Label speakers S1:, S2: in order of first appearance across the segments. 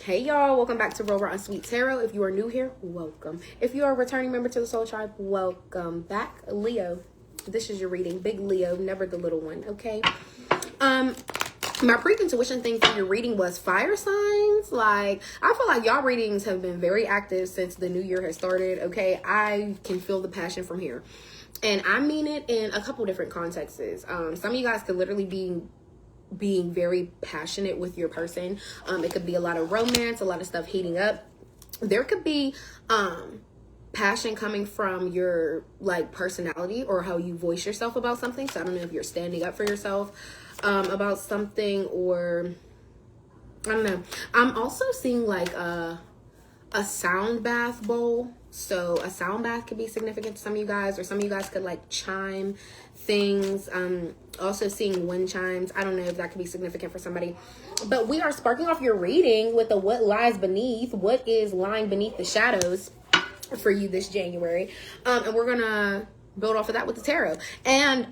S1: Hey y'all, welcome back to Roll Raw and Sweet Tarot. If you are new here, welcome. If you are a returning member to the Soul Tribe, welcome back. Leo, this is your reading. Big Leo, never the little one, okay? My pre-intuition thing for your reading was fire signs. Like, I feel like y'all readings have been very active since the new year has started, okay? I can feel the passion from here. And I mean it in a couple different contexts. Some of you guys could literally be being very passionate with your person. It could be a lot of romance, a lot of stuff heating up. There could be passion coming from your like personality or how you voice yourself about something. So I don't know if you're standing up for yourself about something, or I don't know. I'm also seeing like a sound bath bowl. So a sound bath could be significant to some of you guys, or some of you guys could like chime things. Also seeing wind chimes. I don't know if that could be significant for somebody, but we are sparking off your reading with the what lies beneath, what is lying beneath the shadows for you this January. And we're gonna build off of that with the tarot. And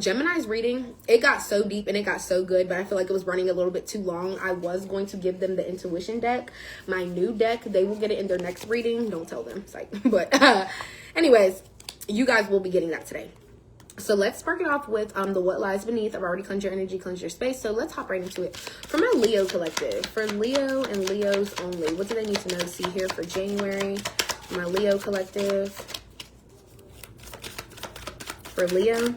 S1: Gemini's reading, it got so deep and it got so good, but I feel like it was running a little bit too long. I was going to give them the intuition deck, my new deck. They will get it in their next reading. Don't tell them, psych. But anyways, you guys will be getting that today. So let's spark it off with the what lies beneath. I've already cleansed your energy, cleansed your space. So let's hop right into it. For my Leo collective, for Leo and Leos only, what do they need to know? See here for January, my Leo collective. For Leo,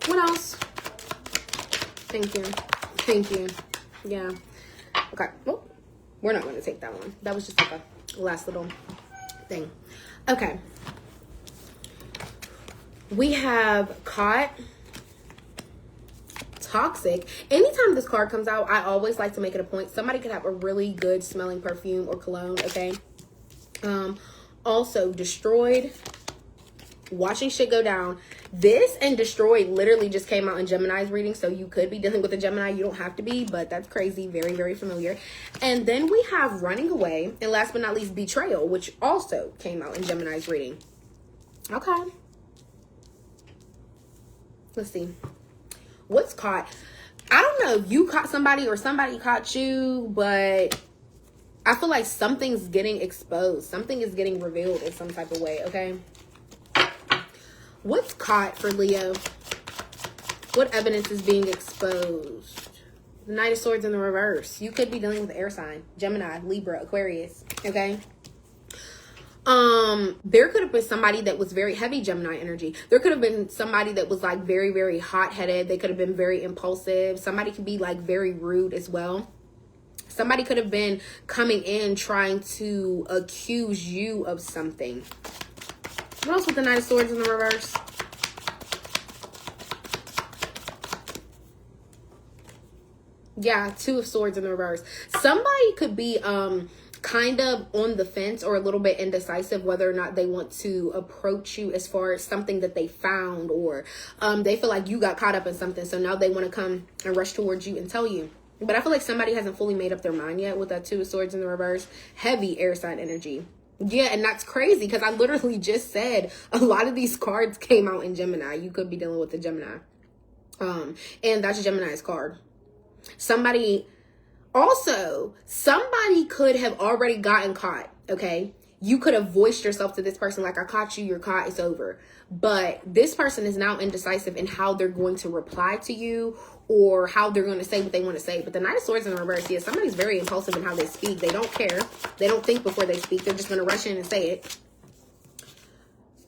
S1: what else? Thank you. Yeah. Okay. Oh, we're not going to take that one. That was just like a last little thing. Okay. We have caught, toxic. Anytime this card comes out, I always like to make it a point. Somebody could have a really good smelling perfume or cologne, okay? Also, destroyed, watching shit go down. This and destroyed literally just came out in Gemini's reading, so you could be dealing with a Gemini. You don't have to be, but that's crazy. Very, very familiar. And then we have running away, and last but not least, betrayal, which also came out in Gemini's reading. Okay. Let's see. What's caught? I don't know if you caught somebody or somebody caught you, but I feel like something's getting exposed. Something is getting revealed in some type of way, okay? What's caught for Leo? What evidence is being exposed? The Knight of Swords in the reverse. You could be dealing with an air sign. Gemini, Libra, Aquarius, okay? There could have been somebody that was very heavy Gemini energy. There could have been somebody that was like very, very hot-headed. They could have been very impulsive. Somebody could be like very rude as well. Somebody could have been coming in trying to accuse you of something. What else with the Knight of Swords in the reverse? Yeah, Two of Swords in the reverse. Somebody could be kind of on the fence or a little bit indecisive whether or not they want to approach you as far as something that they found, or they feel like you got caught up in something, so now they want to come and rush towards you and tell you. But I feel like somebody hasn't fully made up their mind yet with that Two of Swords in the reverse. Heavy air sign energy. Yeah, and that's crazy because I literally just said a lot of these cards came out in Gemini. You could be dealing with a Gemini. And that's Gemini's card. Somebody could have already gotten caught, okay? You could have voiced yourself to this person like, I caught you, you're caught, it's over. But this person is now indecisive in how they're going to reply to you or how they're going to say what they want to say. But the Knight of Swords in the reverse, yeah, somebody's very impulsive in how they speak. They don't care. They don't think before they speak. They're just going to rush in and say it.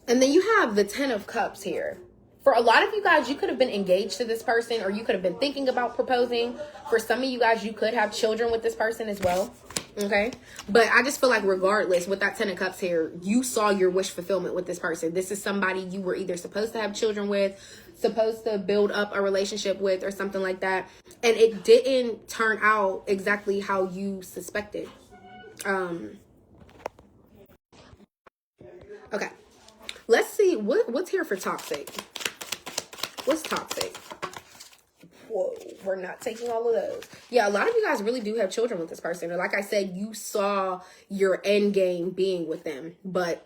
S1: And then you have the Ten of Cups here. For a lot of you guys, you could have been engaged to this person, or you could have been thinking about proposing. For some of you guys, you could have children with this person as well. Okay. But I just feel like regardless, with that Ten of Cups here, you saw your wish fulfillment with this person. This is somebody you were either supposed to have children with, supposed to build up a relationship with, or something like that. And it didn't turn out exactly how you suspected. Okay. Let's see what's here for toxic. What's toxic? Whoa, we're not taking all of those. Yeah, a lot of you guys really do have children with this person. Or like I said, you saw your end game being with them. But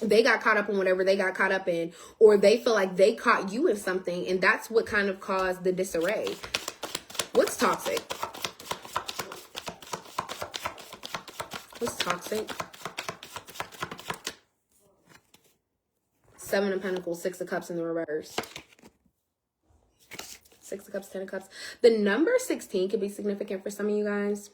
S1: they got caught up in whatever they got caught up in, or they feel like they caught you in something, and that's what kind of caused the disarray. What's toxic? What's toxic? Seven of Pentacles, Six of Cups in the reverse. Six of Cups, Ten of Cups. The number 16 could be significant for some of you guys.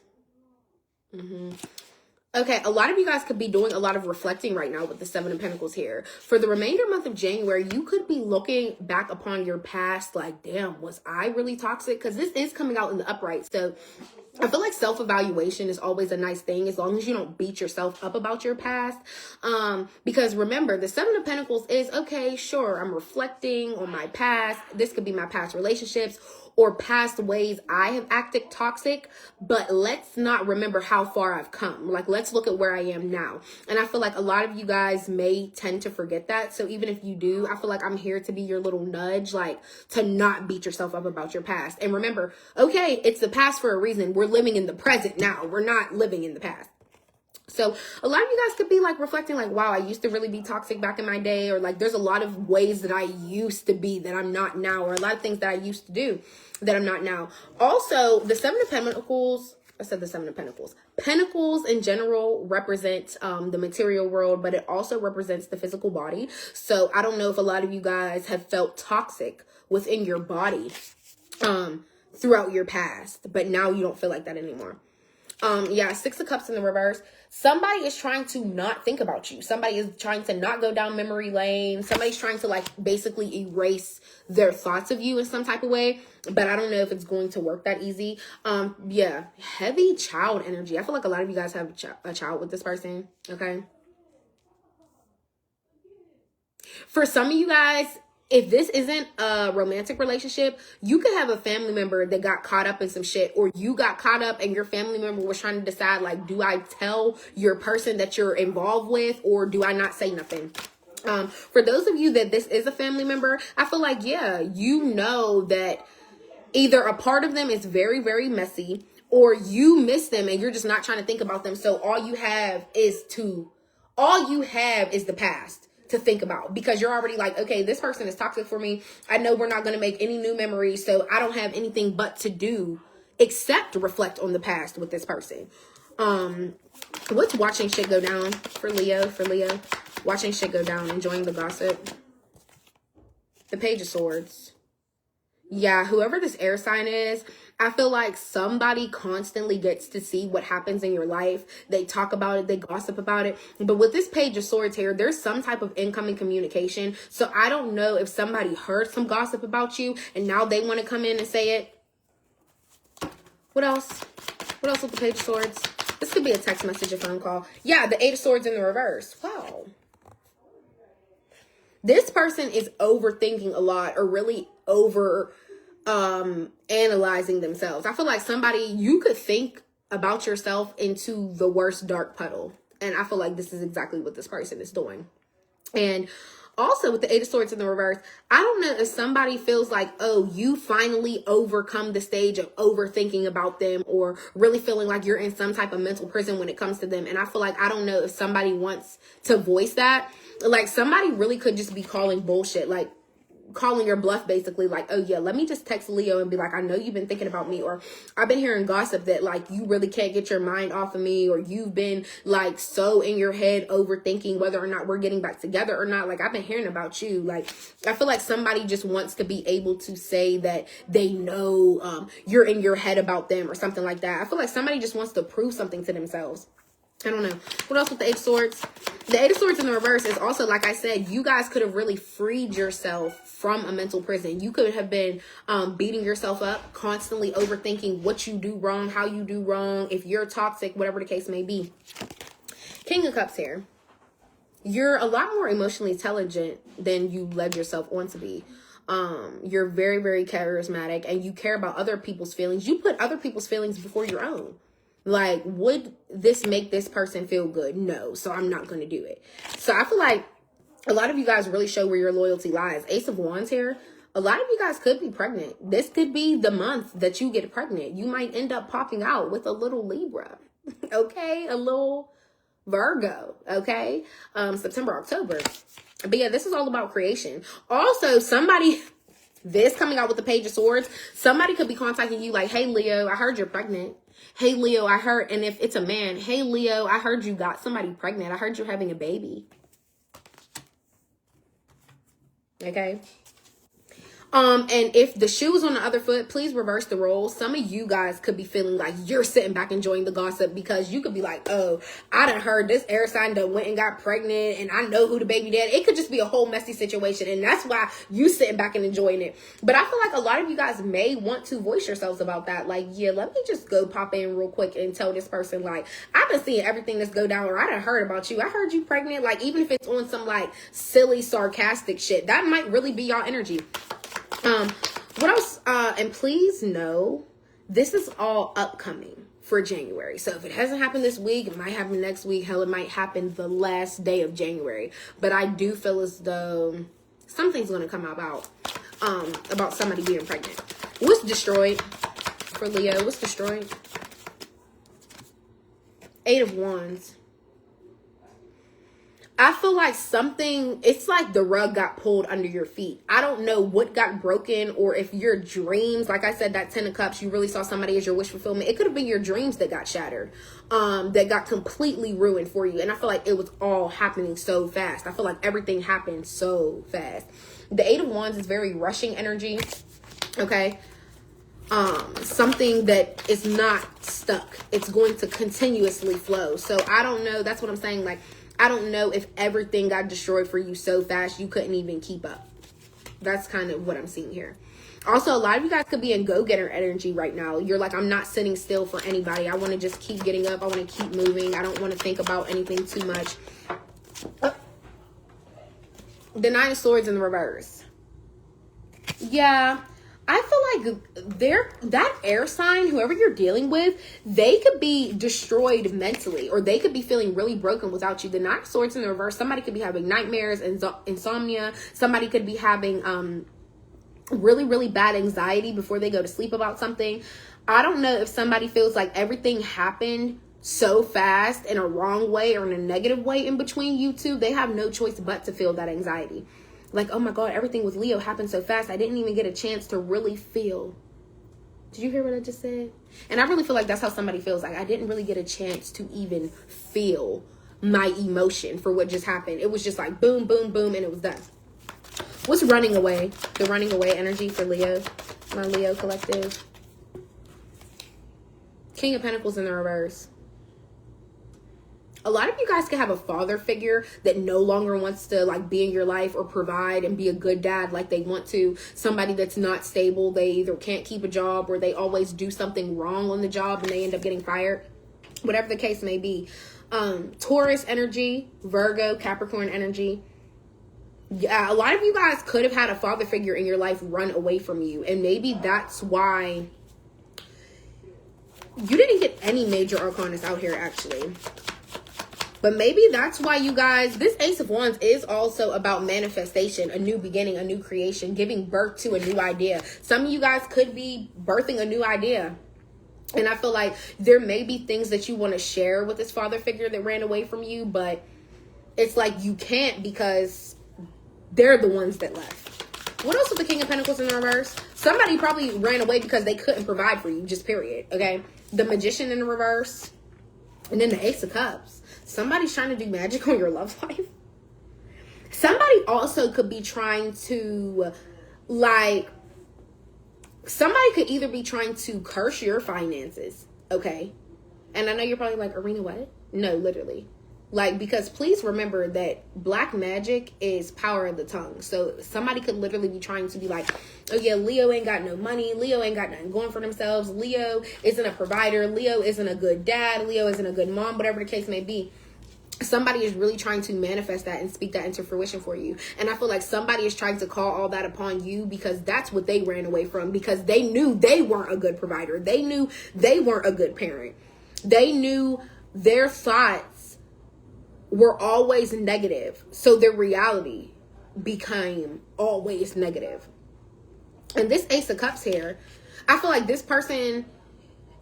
S1: Okay, a lot of you guys could be doing a lot of reflecting right now with the Seven of Pentacles here. For the remainder month of January, you could be looking back upon your past like, damn, was I really toxic? Because this is coming out in the upright. So I feel like self-evaluation is always a nice thing as long as you don't beat yourself up about your past. Because remember, the Seven of Pentacles is, okay, sure, I'm reflecting on my past. This could be my past relationships or past ways I have acted toxic, but let's not remember how far I've come. Like, let's look at where I am now. And I feel like a lot of you guys may tend to forget that. So even if you do, I feel like I'm here to be your little nudge, like to not beat yourself up about your past. And remember, okay, it's the past for a reason. We're living in the present now. We're not living in the past. So a lot of you guys could be like reflecting like, wow, I used to really be toxic back in my day, or like there's a lot of ways that I used to be that I'm not now, or a lot of things that I used to do that I'm not now. Also, the Seven of Pentacles, I said the Seven of Pentacles. Pentacles in general represent the material world, but it also represents the physical body. So I don't know if a lot of you guys have felt toxic within your body throughout your past, but now you don't feel like that anymore. Yeah, Six of Cups in the reverse. Somebody is trying to not think about you. Somebody is trying to not go down memory lane. Somebody's trying to like basically erase their thoughts of you in some type of way, but I don't know if it's going to work that easy. Yeah, heavy child energy. I feel like a lot of you guys have a child with this person, okay? For some of you guys, if this isn't a romantic relationship, you could have a family member that got caught up in some shit, or you got caught up and your family member was trying to decide, like, do I tell your person that you're involved with, or do I not say nothing? For those of you that this is a family member, I feel like, yeah, you know that either a part of them is very, very messy, or you miss them and you're just not trying to think about them. So all you have is the past to think about, because you're already like, okay, this person is toxic for me. I know we're not going to make any new memories, so I don't have anything but to do except reflect on the past with this person. What's watching shit go down for Leo? Watching shit go down, enjoying the gossip. The Page of Swords. Yeah, whoever this air sign is, I feel like somebody constantly gets to see what happens in your life. They talk about it, they gossip about it. But with this Page of Swords here, there's some type of incoming communication. So I don't know if somebody heard some gossip about you and now they want to come in and say it. What else? What else with the Page of Swords? This could be a text message, a phone call. Yeah, the Eight of Swords in the reverse. Wow. This person is overthinking a lot, or really analyzing themselves. I feel like you could think about yourself into the worst dark puddle. And I feel like this is exactly what this person is doing. And also with the Eight of Swords in the reverse, I don't know if somebody feels like, oh, you finally overcome the stage of overthinking about them, or really feeling like you're in some type of mental prison when it comes to them. And I feel like, I don't know if somebody wants to voice that. Like, somebody really could just be calling bullshit, like calling your bluff, basically, like, oh yeah, let me just text Leo and be like, I know you've been thinking about me, or I've been hearing gossip that like you really can't get your mind off of me, or you've been like so in your head overthinking whether or not we're getting back together or not. Like, I've been hearing about you. Like, I feel like somebody just wants to be able to say that they know you're in your head about them or something like that. I feel like somebody just wants to prove something to themselves. I don't know. What else with the Eight of Swords? The Eight of Swords in the reverse is also, like I said, you guys could have really freed yourself from a mental prison. You could have been beating yourself up, constantly overthinking what you do wrong, how you do wrong, if you're toxic, whatever the case may be. King of Cups here. You're a lot more emotionally intelligent than you led yourself on to be. You're very, very charismatic, and you care about other people's feelings. You put other people's feelings before your own. Like, would this make this person feel good? No, so I'm not going to do it. So I feel like a lot of you guys really show where your loyalty lies. Ace of Wands here. A lot of you guys could be pregnant. This could be the month that you get pregnant. You might end up popping out with a little Libra. Okay? A little Virgo, okay? September, October. But yeah, this is all about creation. Also, somebody, this coming out with the Page of Swords, somebody could be contacting you like, hey, Leo, I heard you're pregnant. Hey, Leo, I heard, and if it's a man, hey, Leo, I heard you got somebody pregnant. I heard you're having a baby. Okay? And if the shoe is on the other foot, please reverse the roles. Some of you guys could be feeling like you're sitting back enjoying the gossip because you could be like, oh, I done heard this air sign done went and got pregnant and I know who the baby dad. It could just be a whole messy situation. And that's why you sitting back and enjoying it. But I feel like a lot of you guys may want to voice yourselves about that. Like, yeah, let me just go pop in real quick and tell this person, like, I've been seeing everything that's go down, or I done heard about you. I heard you pregnant. Like, even if it's on some like silly, sarcastic shit, that might really be y'all energy. What else? And please know, this is all upcoming for January. So if it hasn't happened this week, it might happen next week. Hell, it might happen the last day of January. But I do feel as though something's going to come about somebody being pregnant. What's destroyed for Leo? What's destroyed? 8 of Wands. I feel like it's like the rug got pulled under your feet. I don't know what got broken, or if your dreams, like I said, that 10 of Cups, you really saw somebody as your wish fulfillment. It could have been your dreams that got shattered, that got completely ruined for you. And I feel like it was all happening so fast. I feel like everything happened so fast. The 8 of Wands is very rushing energy. Okay. Something that is not stuck. It's going to continuously flow. So I don't know. That's what I'm saying. Like, I don't know if everything got destroyed for you so fast you couldn't even keep up. That's kind of what I'm seeing here. Also, a lot of you guys could be in go-getter energy right now. You're like, I'm not sitting still for anybody. I want to just keep getting up. I want to keep moving. I don't want to think about anything too much. The 9 of Swords in the reverse. Yeah. I feel like that air sign, whoever you're dealing with, they could be destroyed mentally, or they could be feeling really broken without you. The 9 of Swords in the reverse, somebody could be having nightmares and insomnia. Somebody could be having really, really bad anxiety before they go to sleep about something. I don't know if somebody feels like everything happened so fast in a wrong way or in a negative way in between you two. They have no choice but to feel that anxiety. Like, oh my God, everything with Leo happened so fast. I didn't even get a chance to really feel. Did you hear what I just said? And I really feel like that's how somebody feels. Like, I didn't really get a chance to even feel my emotion for what just happened. It was just like boom, boom, boom, and it was done. What's running away? The running away energy for Leo, my Leo collective. King of Pentacles in the reverse. A lot of you guys can have a father figure that no longer wants to like be in your life or provide and be a good dad like they want to. Somebody that's not stable. They either can't keep a job, or they always do something wrong on the job and they end up getting fired. Whatever the case may be. Taurus energy, Virgo, Capricorn energy. Yeah, a lot of you guys could have had a father figure in your life run away from you. And maybe that's why you didn't get any major arcanas out here actually. But maybe that's why you guys, this Ace of Wands is also about manifestation, a new beginning, a new creation, giving birth to a new idea. Some of you guys could be birthing a new idea. And I feel like there may be things that you want to share with this father figure that ran away from you, but it's like you can't because they're the ones that left. What else with the King of Pentacles in the reverse? Somebody probably ran away because they couldn't provide for you, just period, okay? The Magician in the reverse, and then the Ace of Cups. Somebody's trying to do magic on your love life. Somebody also could be trying to, like, somebody could either be trying to curse your finances, okay? And I know you're probably like, Arena, what? No, literally. Like, because please remember that black magic is power of the tongue. So somebody could literally be trying to be like, oh yeah, Leo ain't got no money. Leo ain't got nothing going for themselves. Leo isn't a provider. Leo isn't a good dad. Leo isn't a good mom, whatever the case may be. Somebody is really trying to manifest that and speak that into fruition for you. And I feel like somebody is trying to call all that upon you because that's what they ran away from, because they knew they weren't a good provider. They knew they weren't a good parent. They knew their thoughts were always negative. So their reality became always negative. And this Ace of Cups here, I feel like this person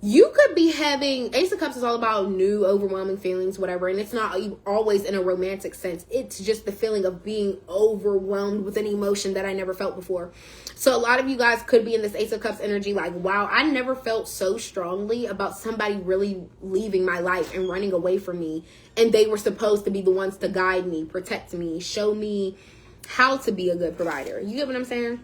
S1: You could be having, Ace of Cups is all about new overwhelming feelings, whatever, and it's not always in a romantic sense. It's just the feeling of being overwhelmed with an emotion that I never felt before. So a lot of you guys could be in this Ace of Cups energy like, wow, I never felt so strongly about somebody really leaving my life and running away from me, and they were supposed to be the ones to guide me, protect me, show me how to be a good provider. You get what I'm saying?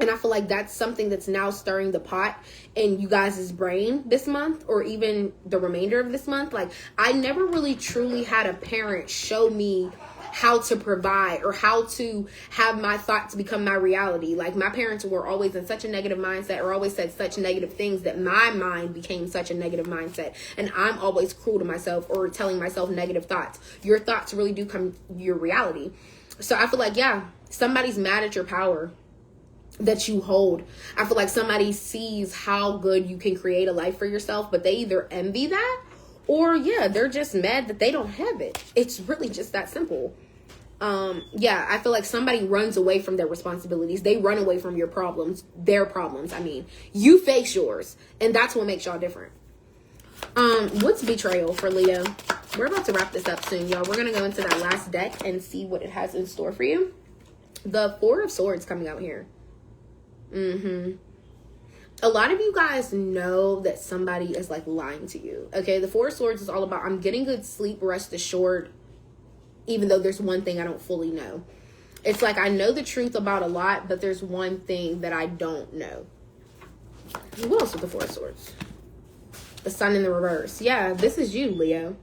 S1: And I feel like that's something that's now stirring the pot in you guys' brain this month, or even the remainder of this month. Like, I never really truly had a parent show me how to provide or how to have my thoughts become my reality. Like, my parents were always in such a negative mindset, or always said such negative things, that my mind became such a negative mindset. And I'm always cruel to myself, or telling myself negative thoughts. Your thoughts really do come your reality. So I feel like, yeah, somebody's mad at your power that you hold. I feel like somebody sees how good you can create a life for yourself, but they either envy that, or yeah, they're just mad that they don't have it. It's really just that simple. Yeah, I feel like somebody runs away from their responsibilities. They run away from your problems, their problems. I mean, you face yours, and that's what makes y'all different. What's betrayal for Leo? We're about to wrap this up soon, y'all. We're gonna go into that last deck and see what it has in store for you. The Four of Swords coming out here. A lot of you guys know that somebody is like lying to you. Okay, the Four of Swords is all about, I'm getting good sleep, rest assured, even though there's one thing I don't fully know. It's like, I know the truth about a lot, but there's one thing that I don't know. What else with the Four of Swords? The Sun in the reverse. Yeah, this is you, Leo.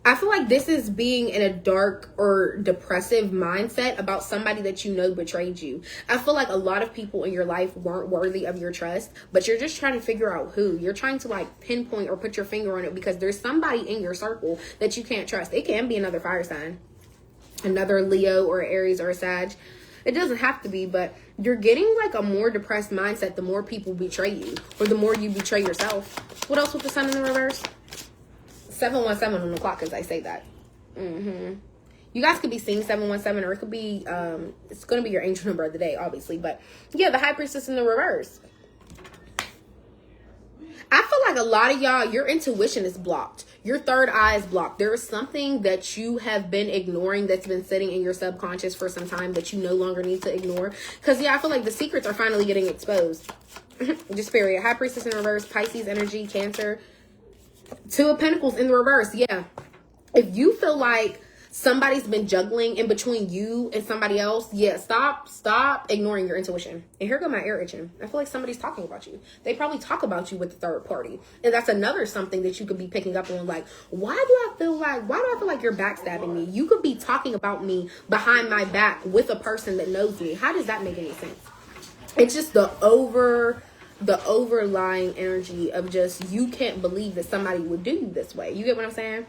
S1: I feel like this is being in a dark or depressive mindset about somebody that you know betrayed you. I feel like a lot of people in your life weren't worthy of your trust, but you're just trying to figure out who. You're trying to like pinpoint or put your finger on it, because there's somebody in your circle that you can't trust. It can be another fire sign, another Leo or Aries or a Sag. It doesn't have to be, but you're getting like a more depressed mindset the more people betray you, or the more you betray yourself. What else with the Sun in the reverse? 717 on the clock as I say that. You guys could be seeing 717, or it could be, it's going to be your angel number of the day, obviously. But yeah, the High Priestess in the reverse. I feel like a lot of y'all, your intuition is blocked. Your third eye is blocked. There is something that you have been ignoring that's been sitting in your subconscious for some time that you no longer need to ignore. Because yeah, I feel like the secrets are finally getting exposed. Just period. High Priestess in reverse, Pisces energy, Cancer. Two of Pentacles in the reverse. Yeah. If you feel like somebody's been juggling in between you and somebody else, yeah, stop ignoring your intuition. And here go my ear itching. I feel like somebody's talking about you. They probably talk about you with the third party. And that's another something that you could be picking up on. Like, why do I feel like you're backstabbing me? You could be talking about me behind my back with a person that knows me. How does that make any sense? It's just the overlying energy of just, you can't believe that somebody would do you this way. You get what I'm saying?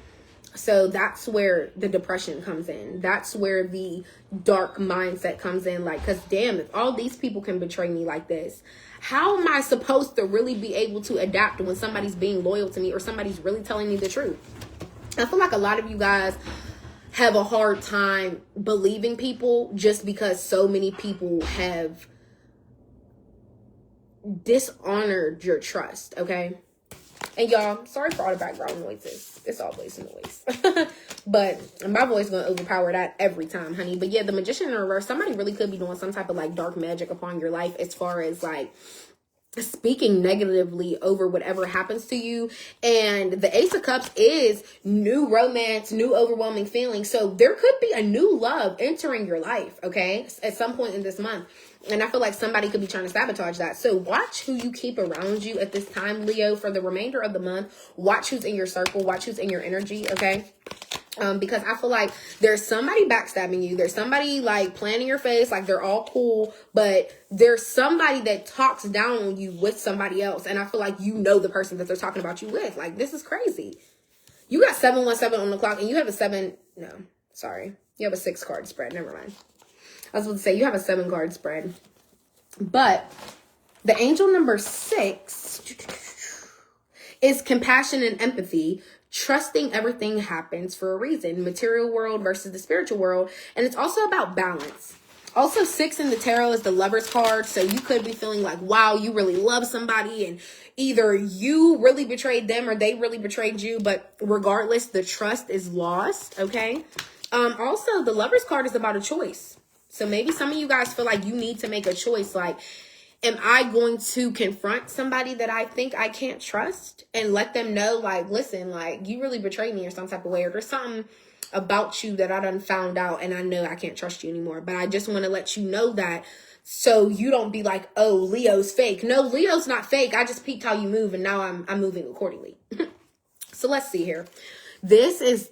S1: So that's where the depression comes in. That's where the dark mindset comes in. Like, because damn, if all these people can betray me like this, how am I supposed to really be able to adapt when somebody's being loyal to me, or somebody's really telling me the truth? I feel like a lot of you guys have a hard time believing people just because so many people have dishonored your trust, okay? And y'all, sorry for all the background noises. It's always noise. But my voice is going to overpower that every time, honey. But yeah, the Magician in reverse, somebody really could be doing some type of like dark magic upon your life, as far as like speaking negatively over whatever happens to you. And the Ace of Cups is new romance, new overwhelming feelings. So there could be a new love entering your life, okay, at some point in this month. And I feel like somebody could be trying to sabotage that. So watch who you keep around you at this time, Leo, for the remainder of the month. Watch who's in your circle. Watch who's in your energy, okay? Because I feel like there's somebody backstabbing you. There's somebody like playing in your face, like they're all cool, but there's somebody that talks down on you with somebody else. And I feel like you know the person that they're talking about you with. Like, this is crazy. You got 717 on the clock, and you have you have a 6 card spread. Never mind. I was about to say you have a 7 card spread. But the angel number 6 is compassion and empathy. Trusting everything happens for a reason. Material world versus the spiritual world. And it's also about balance. Also, 6 in the tarot is the Lover's card. So you could be feeling like, wow, you really love somebody and either you really betrayed them or they really betrayed you. But regardless, the trust is lost, okay? Also, the Lover's card is about a choice. So maybe some of you guys feel like you need to make a choice. Like, am I going to confront somebody that I think I can't trust and let them know, like, listen, like, you really betrayed me or some type of way, or there's something about you that I done found out and I know I can't trust you anymore. But I just want to let you know that so you don't be like, oh, Leo's fake. No, Leo's not fake. I just peeped how you move and now I'm moving accordingly. So let's see here. This is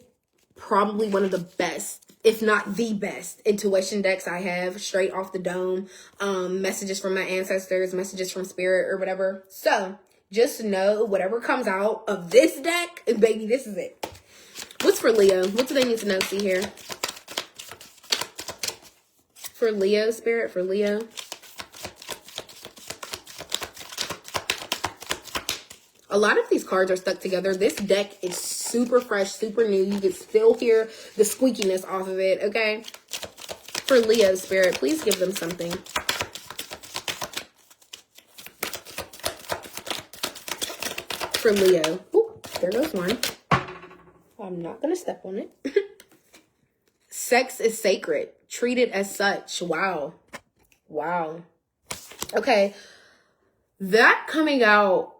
S1: probably one of the best, if not the best, intuition decks I have straight off the dome. Messages from my ancestors, messages from spirit or whatever. So just know whatever comes out of this deck, baby, this is it. What's for Leo? What do they need to know? See here. For Leo, spirit, for Leo. A lot of these cards are stuck together. This deck is super fresh, super new. You can still hear the squeakiness off of it, okay? For Leo, spirit, please give them something. For Leo. Ooh, there goes one. I'm not going to step on it. Sex is sacred. Treat it as such. Wow. Wow. Okay. That coming out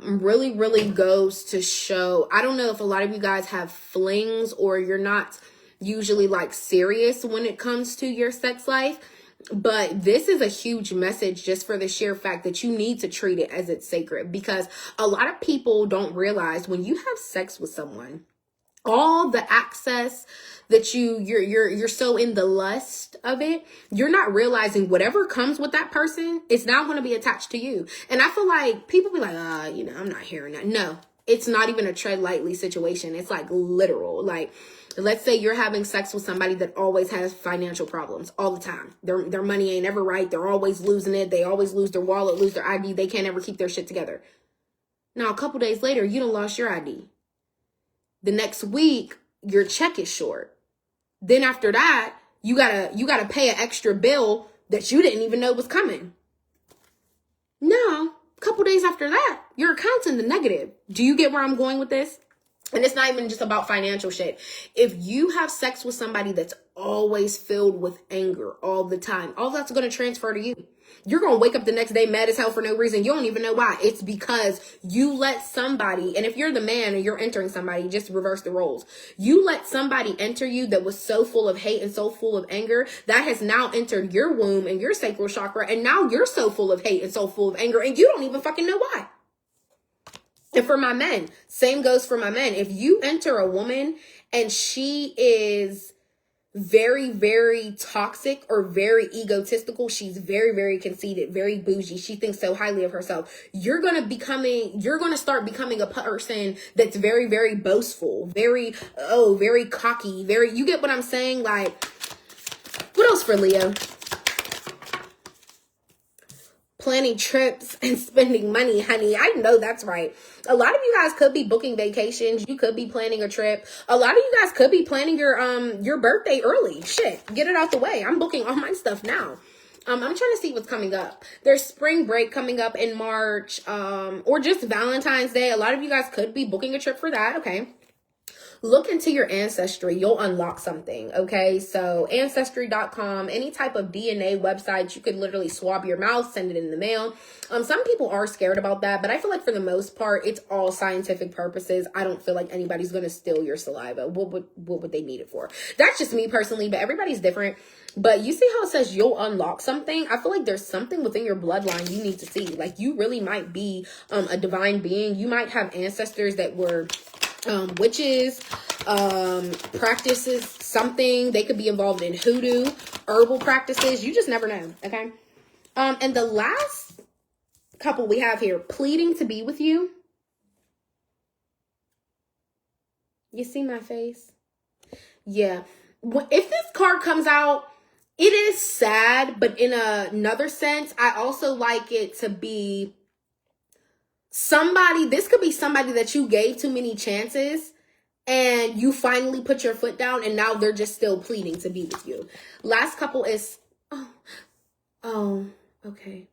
S1: really goes to show, I don't know if a lot of you guys have flings or you're not usually like serious when it comes to your sex life, but this is a huge message just for the sheer fact that you need to treat it as it's sacred, because a lot of people don't realize when you have sex with someone, all the access that you're so in the lust of it, you're not realizing whatever comes with that person is now going to be attached to you. And I feel like people be like, I'm not hearing that. No, it's not even a tread lightly situation. It's like literal. Like, let's say you're having sex with somebody that always has financial problems all the time. Their money ain't ever right. They're always losing it. They always lose their wallet, lose their ID. They can't ever keep their shit together. Now, a couple days later, you done lost your ID. The next week, your check is short. Then after that, you gotta pay an extra bill that you didn't even know was coming. Now, a couple days after that, your account's in the negative. Do you get where I'm going with this? And it's not even just about financial shit. If you have sex with somebody that's always filled with anger all the time, all that's going to transfer to you. You're going to wake up the next day mad as hell for no reason. You don't even know why. It's because you let somebody, and if you're the man and you're entering somebody, just reverse the roles. You let somebody enter you that was so full of hate and so full of anger that has now entered your womb and your sacral chakra. And now you're so full of hate and so full of anger and you don't even fucking know why. And for my men, same goes for my men. If you enter a woman and she is very, very toxic or very egotistical, she's very, very conceited, very bougie, she thinks so highly of herself, you're going to start becoming a person that's very, very boastful, very cocky, you get what I'm saying? Like, what else for Leo? Planning trips and spending money, honey. I know that's right. A lot of you guys could be booking vacations. You could be planning a trip. A lot of you guys could be planning your birthday early. Shit, get it out the way. I'm booking all my stuff now. I'm trying to see what's coming up. There's spring break coming up in March, or just Valentine's Day. A lot of you guys could be booking a trip for that. Okay. Look into your ancestry. You'll unlock something, okay? So ancestry.com, any type of DNA website, you could literally swab your mouth, send it in the mail. Some people are scared about that, but I feel like for the most part, it's all scientific purposes. I don't feel like anybody's going to steal your saliva. What would they need it for? That's just me personally, but everybody's different. But you see how it says you'll unlock something? I feel like there's something within your bloodline you need to see. Like, you really might be a divine being. You might have ancestors that were witches, practices something. They could be involved in hoodoo, herbal practices. You just never know, okay? And the last couple we have here, pleading to be with you. You see my face? Yeah. If this card comes out, it is sad, but in another sense, I also like it to be somebody. This could be somebody that you gave too many chances and you finally put your foot down, and now they're just still pleading to be with you. Last couple is, okay.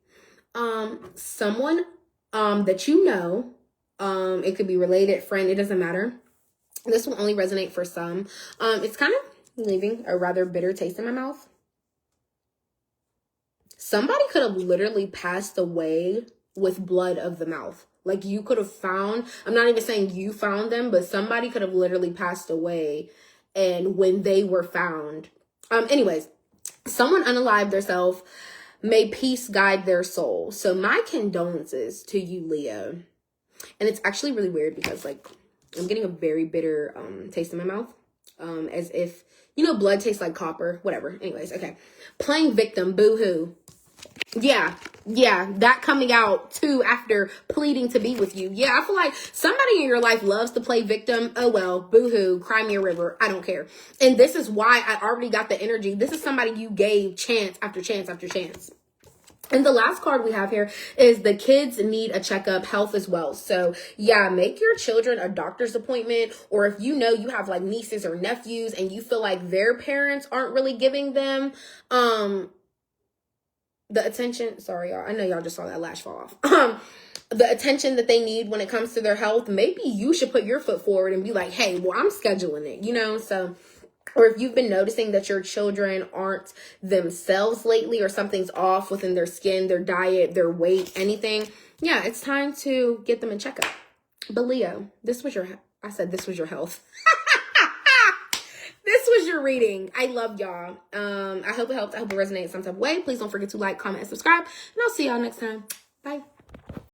S1: Someone that you know, it could be related, friend, it doesn't matter. This will only resonate for some. It's kind of leaving a rather bitter taste in my mouth. Somebody could have literally passed away with blood of the mouth. Like, you could have found, I'm not even saying you found them, but somebody could have literally passed away. And when they were found, anyways, someone unalived themselves. May peace guide their soul. So my condolences to you, Leo. And it's actually really weird because, like, I'm getting a very bitter taste in my mouth. As if, you know, blood tastes like copper. Whatever. Anyways, okay. Playing victim, boo-hoo. Yeah, that coming out too after pleading to be with you. Yeah, I feel like somebody in your life loves to play victim. Oh well, boo-hoo, cry me a river, I don't care. And this is why I already got the energy. This is somebody you gave chance after chance after chance. And the last card we have here is the kids need a checkup, health as well. So yeah, make your children a doctor's appointment, or if you know you have like nieces or nephews and you feel like their parents aren't really giving them the attention, sorry y'all, I know y'all just saw that lash fall off. The attention that they need when it comes to their health, maybe you should put your foot forward and be like, hey, well, I'm scheduling it, you know? So, or if you've been noticing that your children aren't themselves lately, or something's off within their skin, their diet, their weight, anything, yeah, it's time to get them in checkup. But Leo, this was your health. This was your reading. I love y'all. I hope it helped. I hope it resonated some type of way. Please don't forget to like, comment, and subscribe. And I'll see y'all next time. Bye.